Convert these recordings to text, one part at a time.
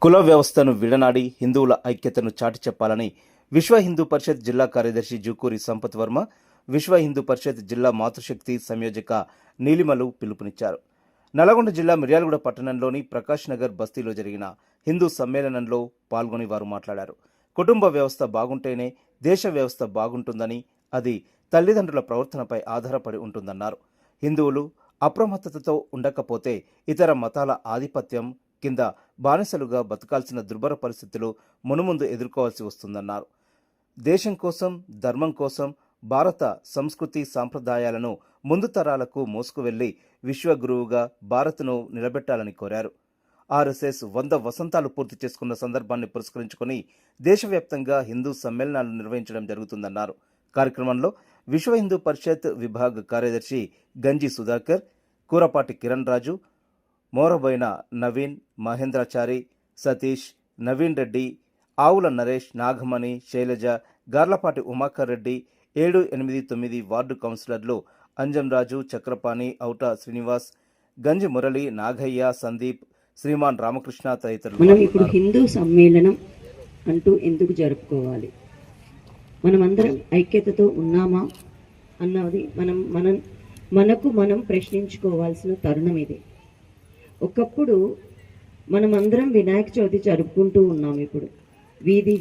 కుల వ్యవస్థను విడనాడి హిందువుల ఐక్యతను చాటి చెప్పాలని విశ్వ హిందూ పరిషత్ జిల్లా కార్యదర్శి జూకూరి సంపత్ వర్మ, విశ్వ హిందూ పరిషత్ జిల్లా మాతృశక్తి సంయోజక నీలిమలు పిలుపునిచ్చారు. నల్గొండ జిల్లా మిర్యాలగూడ పట్టణంలోని ప్రకాష్ నగర్ బస్తీలో జరిగిన హిందూ సమ్మేళనంలో పాల్గొని వారు మాట్లాడారు. కుటుంబ వ్యవస్థ బాగుంటేనే దేశ వ్యవస్థ బాగుంటుందని, అది తల్లిదండ్రుల ప్రవర్తనపై ఆధారపడి ఉంటుందన్నారు. హిందువులు అప్రమత్తతతో ఉండకపోతే ఇతర మతాల ఆధిపత్యం కింద బానిసలుగా బతకాల్సిన దుర్భర పరిస్థితులు మునుముందు ఎదుర్కోవాల్సి వస్తుందన్నారు. దేశం కోసం, ధర్మం కోసం భారత సంస్కృతి సాంప్రదాయాలను ముందు తరాలకు మోసుకువెళ్లి విశ్వగురువుగా భారత్ను నిలబెట్టాలని కోరారు. ఆర్ఎస్ఎస్ 100 వసంతాలు పూర్తి చేసుకున్న సందర్భాన్ని పురస్కరించుకుని దేశవ్యాప్తంగా హిందూ సమ్మేళనాలు నిర్వహించడం జరుగుతుందన్నారు. కార్యక్రమంలో విశ్వ హిందూ పరిషత్ విభాగ కార్యదర్శి గంజి సుధాకర్, కూరపాటి కిరణ్ రాజు, మోరబోయిన నవీన్, మహేంద్రాచారి, సతీష్, నవీన్ రెడ్డి, ఆవుల నరేష్, నాగమణి, శైలజ, గార్లపాటి ఉమాకర్ రెడ్డి, 7, 8, 9 వార్డు కౌన్సిలర్లు అంజంరాజు, చక్రపాణి, ఔట శ్రీనివాస్, గంజి మురళి, నాగయ్య, సందీప్, శ్రీమాన్ రామకృష్ణ తదితరులు. మనం ఇప్పుడు హిందూ సమ్మేళనం అంటూ ఎందుకు జరుపుకోవాలి, మనమందరం ఐక్యతతో ఉన్నామా అన్నది మనకు మనం ప్రశ్నించుకోవాల్సిన తరుణం ఇది. ఒకప్పుడు మనమందరం వినాయక చవితి జరుపుకుంటూ ఉన్నాం. ఇప్పుడు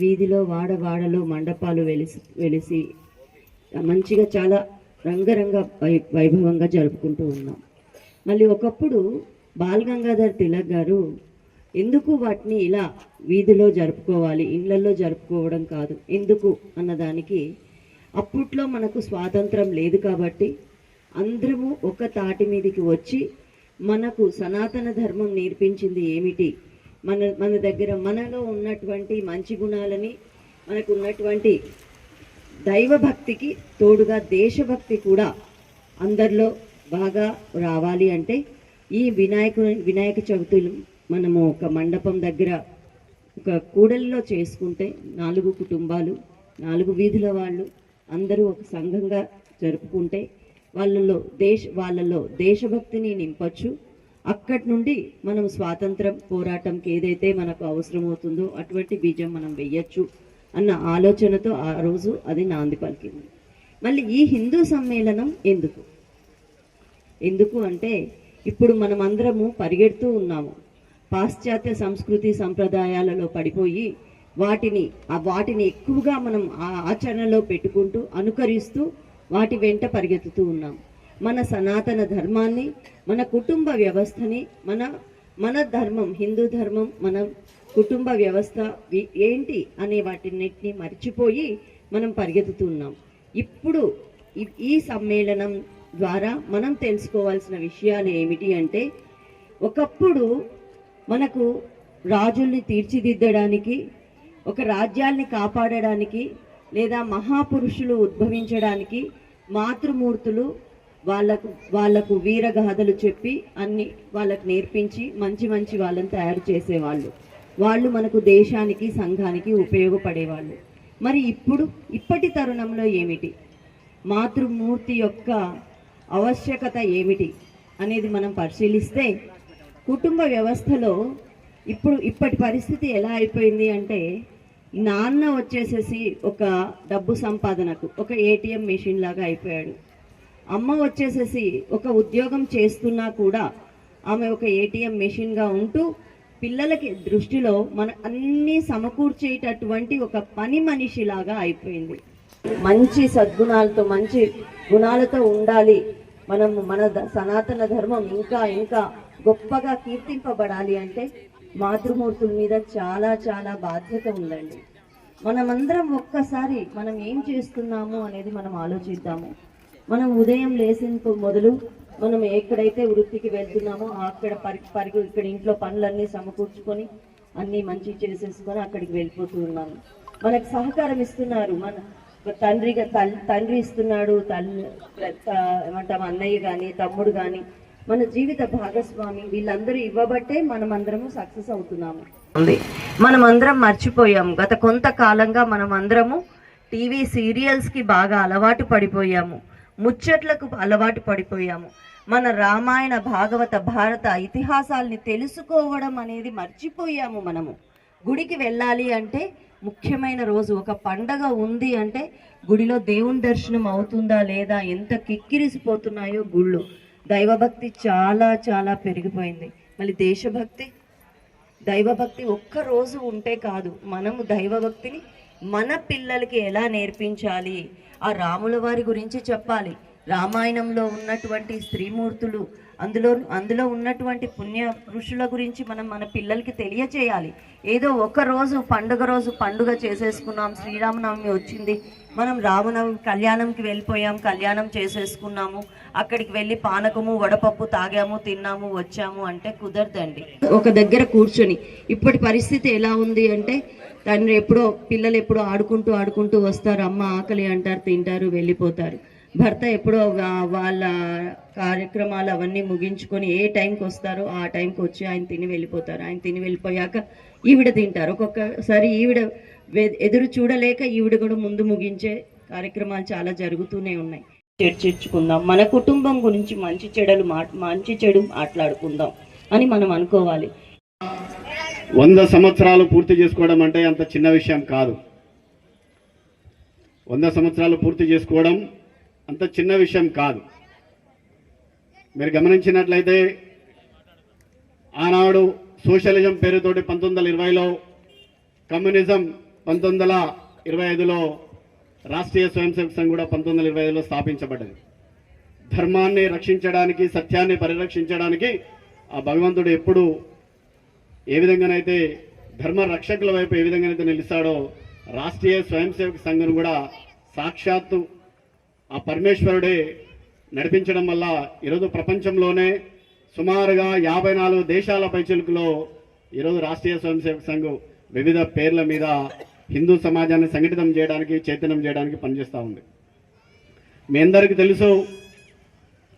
వీధిలో వాడలో మండపాలు వెలిసి మంచిగా చాలా రంగరంగ వైభవంగా జరుపుకుంటూ ఉన్నాం. మళ్ళీ ఒకప్పుడు బాల్ గంగాధర్ తిలక్ గారు ఎందుకు వాటిని ఇలా వీధిలో జరుపుకోవాలి, ఇళ్లలో జరుపుకోవడం కాదు ఎందుకు అన్నదానికి, అప్పట్లో మనకు స్వాతంత్రం లేదు కాబట్టి అందరము ఒక తాటి మీదకి వచ్చి మనకు సనాతన ధర్మం నేర్పించింది ఏమిటి, మన దగ్గర మనలో ఉన్నటువంటి మంచి గుణాలని, మనకు ఉన్నటువంటి దైవభక్తికి తోడుగా దేశభక్తి కూడా అందరిలో బాగా రావాలి అంటే ఈ వినాయక చవితులు మనము ఒక మండపం దగ్గర ఒక కూడలిలో చేసుకుంటే 4 కుటుంబాలు, 4 వీధుల వాళ్ళు అందరూ ఒక సంఘంగా జరుపుకుంటే వాళ్ళలో దేశభక్తిని నింపచ్చు. అక్కడి నుండి మనం స్వాతంత్రం పోరాటంకి ఏదైతే మనకు అవసరమవుతుందో అటువంటి బీజం మనం వెయ్యొచ్చు అన్న ఆలోచనతో ఆ రోజు అది నాంది పలికింది. మళ్ళీ ఈ హిందూ సమ్మేళనం ఎందుకు అంటే ఇప్పుడు మనం అందరము పరిగెడుతూ ఉన్నాము. పాశ్చాత్య సంస్కృతి సంప్రదాయాలలో పడిపోయి వాటిని ఎక్కువగా మనం ఆచరణలో పెట్టుకుంటూ అనుకరిస్తూ వాటి వెంట పరిగెత్తుతూ ఉన్నాం. మన సనాతన ధర్మాన్ని, మన కుటుంబ వ్యవస్థని, మన ధర్మం, హిందూ ధర్మం, మన కుటుంబ వ్యవస్థ ఏంటి అనే వాటిన్నిటిని మర్చిపోయి మనం పరిగెత్తుతున్నాం. ఇప్పుడు ఈ సమ్మేళనం ద్వారా మనం తెలుసుకోవాల్సిన విషయాలు ఏమిటి అంటే, ఒకప్పుడు మనకు రాజుల్ని తీర్చిదిద్దడానికి, ఒక రాజ్యాల్ని కాపాడడానికి, లేదా మహాపురుషులు ఉద్భవించడానికి మాతృమూర్తులు వాళ్ళకు వీరగాథలు చెప్పి అన్ని వాళ్ళకు నేర్పించి మంచి వాళ్ళని తయారు చేసేవాళ్ళు. వాళ్ళు మనకు దేశానికి, సంఘానికి ఉపయోగపడేవాళ్ళు. మరి ఇప్పటి తరుణంలో ఏమిటి, మాతృమూర్తి యొక్క ఆవశ్యకత ఏమిటి అనేది మనం పరిశీలిస్తే, కుటుంబ వ్యవస్థలో ఇప్పటి పరిస్థితి ఎలా అయిపోయింది అంటే, నాన్న వచ్చేసేసి ఒక డబ్బు సంపాదనకు ఒక ఏటీఎం మెషిన్ లాగా అయిపోయాడు. అమ్మ వచ్చేసేసి ఒక ఉద్యోగం చేస్తున్నా కూడా ఆమె ఒక ఏటీఎం మెషిన్గా ఉంటూ పిల్లలకి దృష్టిలో మన అన్నీ సమకూర్చేటటువంటి ఒక పని మనిషిలాగా అయిపోయింది. మంచి సద్గుణాలతో, మంచి గుణాలతో ఉండాలి, మన సనాతన ధర్మం ఇంకా గొప్పగా కీర్తింపబడాలి అంటే మాతృమూర్తుల మీద చాలా బాధ్యత ఉందండి. మనమందరం ఒక్కసారి మనం ఏం చేస్తున్నాము అనేది మనం ఆలోచిద్దాము. మనం ఉదయం లేసిన మొదలు మనం ఎక్కడైతే వృత్తికి వెళ్తున్నామో అక్కడ ఇక్కడ ఇంట్లో పనులన్నీ సమకూర్చుకొని అన్నీ మంచి చేసేసుకొని అక్కడికి వెళ్ళిపోతూ ఉన్నాము. మనకు సహకారం ఇస్తున్నారు, మన తండ్రి ఇస్తున్నాడు, ఏమంటాం అన్నయ్య కానీ తమ్ముడు కానీ, మన జీవిత భాగస్వామి, వీళ్ళందరూ ఇవ్వబట్టే మనమందరము సక్సెస్ అవుతున్నాము. మనమందరం మర్చిపోయాము. గత కొంతకాలంగా మనమందరము టీవీ సీరియల్స్కి బాగా అలవాటు పడిపోయాము, ముచ్చట్లకు అలవాటు పడిపోయాము. మన రామాయణ, భాగవత, భారత ఇతిహాసాల్ని తెలుసుకోవడం అనేది మర్చిపోయాము మనము. గుడికి వెళ్ళాలి అంటే ముఖ్యమైన రోజు, ఒక పండగ ఉంది అంటే గుడిలో దేవుని దర్శనం అవుతుందా లేదా, ఎంత కిక్కిరిసిపోతున్నాయో గుళ్ళు. దైవభక్తి చాలా చాలా పెరిగిపోయింది. మళ్ళీ దేశభక్తి, దైవభక్తి ఒక్క రోజు ఉంటే కాదు, మనము దైవభక్తిని మన పిల్లలకి ఎలా నేర్పించాలి, ఆ రాముల వారి గురించి చెప్పాలి. రామాయణంలో ఉన్నటువంటి స్త్రీమూర్తులు, అందులో ఉన్నటువంటి పుణ్య పురుషుల గురించి మనం మన పిల్లలకి తెలియచేయాలి. ఏదో ఒక రోజు పండుగ చేసేసుకున్నాం, శ్రీరామనవమి వచ్చింది, మనం రామనవమి కళ్యాణంకి వెళ్ళిపోయాం, కళ్యాణం చేసేసుకున్నాము, అక్కడికి వెళ్ళి పానకము వడపప్పు తాగాము, తిన్నాము, వచ్చాము అంటే కుదరదండి. ఒక దగ్గర కూర్చొని, ఇప్పటి పరిస్థితి ఎలా ఉంది అంటే పిల్లలు ఎప్పుడో ఆడుకుంటూ వస్తారు, అమ్మ ఆకలి అంటారు, తింటారు, వెళ్ళిపోతారు. భర్త ఎప్పుడో వాళ్ళ కార్యక్రమాలు అవన్నీ ముగించుకొని ఏ టైంకి వస్తారో ఆ టైంకి వచ్చి ఆయన తిని వెళ్ళిపోతారు. ఆయన తిని వెళ్ళిపోయాక ఈవిడ తింటారు. ఒక్కొక్కసారి ఈవిడ ఎదురు చూడలేక ఈవిడ కూడా ముందు ముగించే కార్యక్రమాలు చాలా జరుగుతూనే ఉన్నాయి. చర్చించుకుందాం, మన కుటుంబం గురించి మంచి చెడు మాట్లాడుకుందాం అని మనం అనుకోవాలి. 100 సంవత్సరాలు పూర్తి చేసుకోవడం అంటే అంత చిన్న విషయం కాదు. 100 సంవత్సరాలు పూర్తి చేసుకోవడం అంత చిన్న విషయం కాదు. మీరు గమనించినట్లయితే ఆనాడు సోషలిజం పేరుతోటి 1920లో, కమ్యూనిజం 1925లో, రాష్ట్రీయ స్వయం సేవక సంఘ్ కూడా 1925లో స్థాపించబడ్డది. ధర్మాన్ని రక్షించడానికి, సత్యాన్ని పరిరక్షించడానికి ఆ భగవంతుడు ఎప్పుడు ఏ విధంగానైతే ధర్మ రక్షకుల వైపు ఏ విధంగానైతే నిలిచాడో, రాష్ట్రీయ స్వయం సేవక సంఘం కూడా సాక్షాత్తు ఆ పరమేశ్వరుడే నడిపించడం వల్ల ఈరోజు ప్రపంచంలోనే సుమారుగా 54 దేశాల పైచిలుకులో ఈరోజు రాష్ట్రీయ స్వయం సేవక సంఘం వివిధ పేర్ల మీద హిందూ సమాజాన్ని సంఘటితం చేయడానికి, చైతన్యం చేయడానికి పనిచేస్తూ ఉంది. మీ అందరికీ తెలుసు,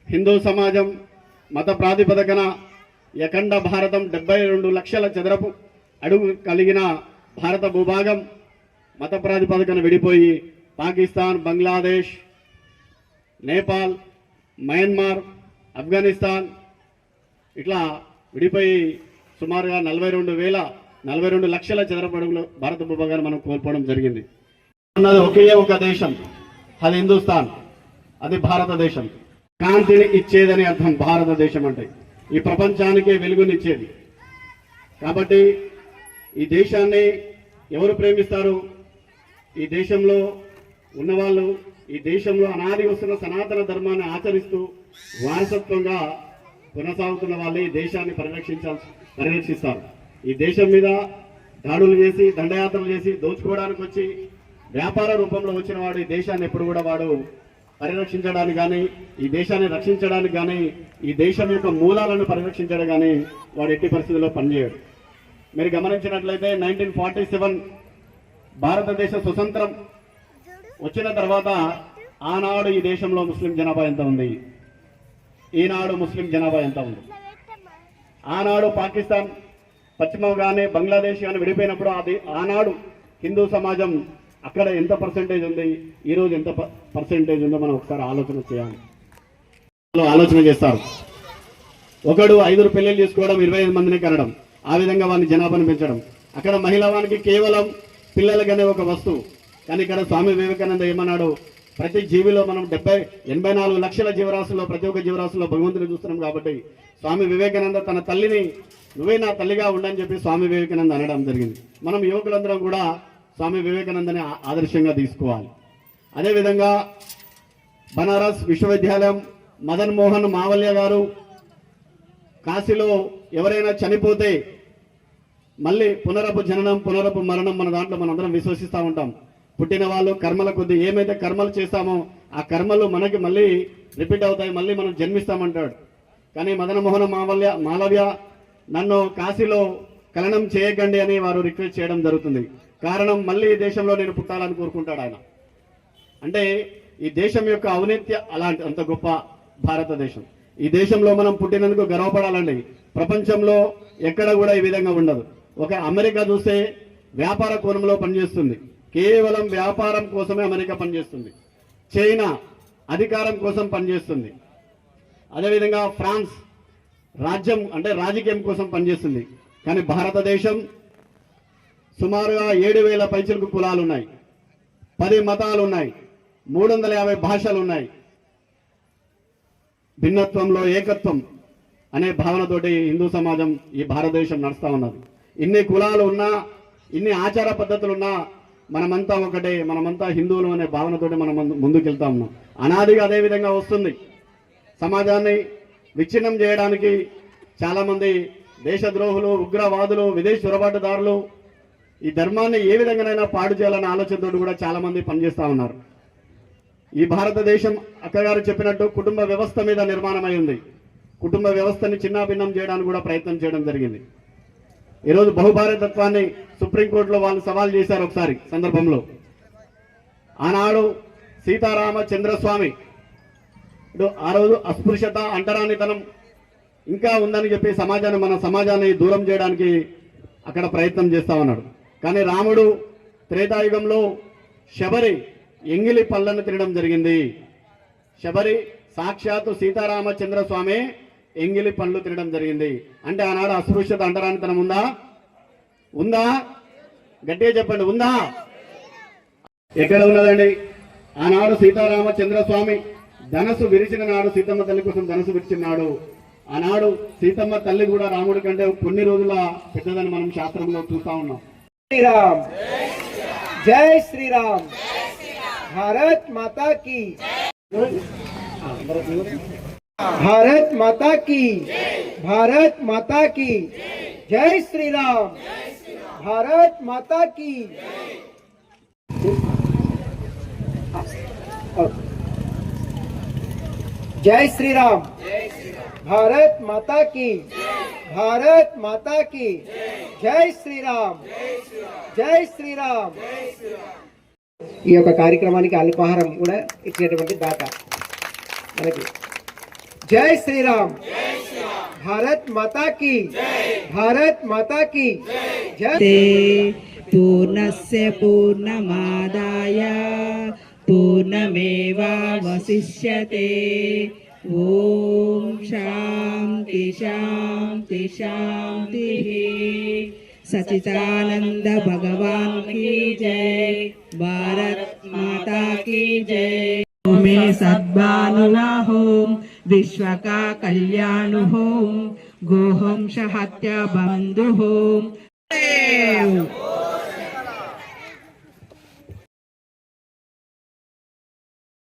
హిందూ సమాజం మత ప్రాతిపదికన అఖండ భారతం 72 లక్షల చదరపు అడుగు కలిగిన భారత భూభాగం మత ప్రాతిపదికన విడిపోయి పాకిస్తాన్, బంగ్లాదేశ్, నేపాల్, మయన్మార్, ఆఫ్ఘనిస్తాన్ ఇట్లా విడిపోయి సుమారుగా 42 లక్షల చదరపు అడుగులు భారత భూభాగాన్ని మనం కోల్పోవడం జరిగింది. ఉన్నది ఒకే ఒక దేశం, అది హిందుస్థాన్, అది భారతదేశం. కాంతిని ఇచ్చేదని అర్థం భారతదేశం అంటే, ఈ ప్రపంచానికే వెలుగునిచ్చేది. కాబట్టి ఈ దేశాన్ని ఎవరు ప్రేమిస్తారు? ఈ దేశంలో ఉన్నవాళ్ళు, ఈ దేశంలో అనాది వస్తున్న సనాతన ధర్మాన్ని ఆచరిస్తూ వారసత్వంగా కొనసాగుతున్న వాళ్ళే ఈ దేశాన్ని పరిరక్షిస్తారు. ఈ దేశం మీద దాడులు చేసి, దండయాత్రలు చేసి, దోచుకోవడానికి వచ్చి వ్యాపార రూపంలో వచ్చిన వాడు ఈ దేశాన్ని ఎప్పుడు కూడా వాడు పరిరక్షించడానికి కానీ, ఈ దేశాన్ని రక్షించడానికి కానీ, ఈ దేశం యొక్క మూలాలను పరిరక్షించడం కానీ వాడు ఎట్టి పరిస్థితుల్లో పనిచేయడు. మీరు గమనించినట్లయితే 1947 భారతదేశ స్వతంత్రం వచ్చిన తర్వాత ఆనాడు ఈ దేశంలో ముస్లిం జనాభా ఎంత ఉంది, ఈనాడు ముస్లిం జనాభా ఎంత ఉంది? ఆనాడు పాకిస్తాన్ పశ్చిమ కానీ బంగ్లాదేశ్ కానీ విడిపోయినప్పుడు ఆనాడు హిందూ సమాజం అక్కడ ఎంత పర్సెంటేజ్ ఉంది, ఈరోజు ఎంత పర్సెంటేజ్ ఉందో మనం ఒకసారి ఆలోచన చేయాలి. ఆలోచన చేస్తారు. ఒకడు 5 పెళ్లిళ్ళు చేసుకోవడం, 25 మందిని కనడం, ఆ విధంగా వాని జనాభాను పెంచడం. అక్కడ మహిళవానికి కేవలం పిల్లలకనే ఒక వస్తువు. కానీ ఇక్కడ స్వామి వివేకానంద ఏమన్నాడు? ప్రతి జీవిలో మనం 84 లక్షల జీవరాశుల్లో ప్రతి ఒక్క జీవరాశుల్లో భగవంతుని చూస్తున్నాం. కాబట్టి స్వామి వివేకానంద తన తల్లిని నువ్వే నా తల్లిగా ఉండని చెప్పి స్వామి వివేకానంద అనడం జరిగింది. మనం యువకులందరం కూడా స్వామి వివేకానందని ఆదర్శంగా తీసుకోవాలి. అదేవిధంగా బనారస్ విశ్వవిద్యాలయం మదన్ మోహన్ మావల్య గారు కాశీలో ఎవరైనా చనిపోతే మళ్ళీ పునరపు జననం, పునరపు మరణం మన దాంట్లో మనందరం విశ్వసిస్తూ ఉంటాం. పుట్టిన వాళ్ళు కర్మల కొద్దీ ఏమైతే కర్మలు చేస్తామో ఆ కర్మలు మనకి మళ్ళీ రిపీట్ అవుతాయి, మళ్ళీ మనం జన్మిస్తామంటాడు. కానీ మదన్ మోహన్ మాలవ్య నన్ను కాశీలో కలనం చేయకండి అని వారు రిక్వెస్ట్ చేయడం జరుగుతుంది. కారణం మళ్ళీ ఈ దేశంలో నేను పుట్టాలని కోరుకుంటాడు ఆయన. అంటే ఈ దేశం యొక్క ఔన్నత్య అలాంటి అంత గొప్ప భారతదేశం. ఈ దేశంలో మనం పుట్టినందుకు గర్వపడాలండి. ప్రపంచంలో ఎక్కడ కూడా ఈ విధంగా ఉండదు. ఒక అమెరికా చూస్తే వ్యాపార కోణంలో పనిచేస్తుంది, కేవలం వ్యాపారం కోసమే అమెరికా పనిచేస్తుంది. చైనా అధికారం కోసం పనిచేస్తుంది. అదేవిధంగా ఫ్రాన్స్ రాజ్యం అంటే రాజకీయం కోసం పనిచేస్తుంది. కానీ భారతదేశం సుమారుగా 7,000 పైచిలకు కులాలు ఉన్నాయి, 10 మతాలు ఉన్నాయి, 350 భాషలు ఉన్నాయి. భిన్నత్వంలో ఏకత్వం అనే భావనతోటి హిందూ సమాజం ఈ భారతదేశం నడుస్తా ఉన్నది. ఇన్ని కులాలు ఉన్నా, ఇన్ని ఆచార పద్ధతులున్నా మనమంతా ఒకటే, మనమంతా హిందువులు అనే భావనతోటి మనం ముందుకెళ్తా ఉన్నాం. అనాదిగా అదే విధంగా వస్తుంది. సమాజాన్ని విచ్ఛిన్నం చేయడానికి చాలా మంది దేశద్రోహులు, ఉగ్రవాదులు, విదేశీ చొరబాటుదారులు ఈ ధర్మాన్ని ఏ విధంగానైనా పాడు చేయాలనే ఆలోచనతో కూడా చాలా మంది పనిచేస్తా ఉన్నారు. ఈ భారతదేశం అక్కగారు చెప్పినట్టు కుటుంబ వ్యవస్థ మీద నిర్మాణమై ఉంది. కుటుంబ వ్యవస్థని చిన్నాభిన్నం చేయడానికి కూడా ప్రయత్నం చేయడం జరిగింది. ఈరోజు బహుభారతత్వాన్ని సుప్రీంకోర్టులో వాళ్ళు సవాల్ చేశారు ఒకసారి సందర్భంలో. ఆనాడు సీతారామ చంద్రస్వామి ఆ రోజు అస్పృశ్యత, అంటరానితనం ఇంకా ఉందని చెప్పి మన సమాజాన్ని దూరం చేయడానికి అక్కడ ప్రయత్నం చేస్తా ఉన్నాడు. కానీ రాముడు త్రేతాయుగంలో శబరి ఎంగిలి పళ్ళను తినడం జరిగింది. శబరి సాక్షాత్తు సీతారామచంద్ర స్వామి ఎంగిలి పళ్ళు తినడం జరిగింది. అంటే ఆనాడు అస్పృశ్యత, అంటరానితనం ఉందా? గట్టిగా చెప్పండి, ఉందా? ఎక్కడ ఉన్నదండి? ఆనాడు సీతారామచంద్ర స్వామి ధనస్సు విరిచిన నాడు, సీతమ్మ తల్లి కోసం ధనస్సు విరిచినాడు. ఆనాడు సీతమ్మ తల్లి కూడా రాముడి కంటే కొన్ని రోజుల పెద్దదని మనం శాస్త్రంలో చూస్తా ఉన్నాం. శ్రీరామ్, జై శ్రీరామ్, భారత్ మాతా కీ, భారత్ మాతా కీ, భారత్ మాతా కీ, జై శ్రీరామ్, భారత్ మాతా కీ. జై శ్రీరామ్, భారత్ మాతా కీ, భారత్ మాతా కీ, జై శ్రీరామ్, జై శ్రీరామ్. ఈ యొక్క కార్యక్రమానికి అల్పాహారం కూడా ఇచ్చినటువంటి దాత మనకి. జై శ్రీరామ్, భారత్ మాతా కీ, భారత్ మాతా కీ, జై. పూర్ణస్య పూర్ణమాదాయ పూర్ణమేవావశిష్యతే. ఓం శాంతి శాంతి శాంతి. सच्चिदानंद भगवान की जय, भारत माता की जय. में सद्भानुना होम, विश्व का कल्याण होम, गोहंस हत्या बंधु होम.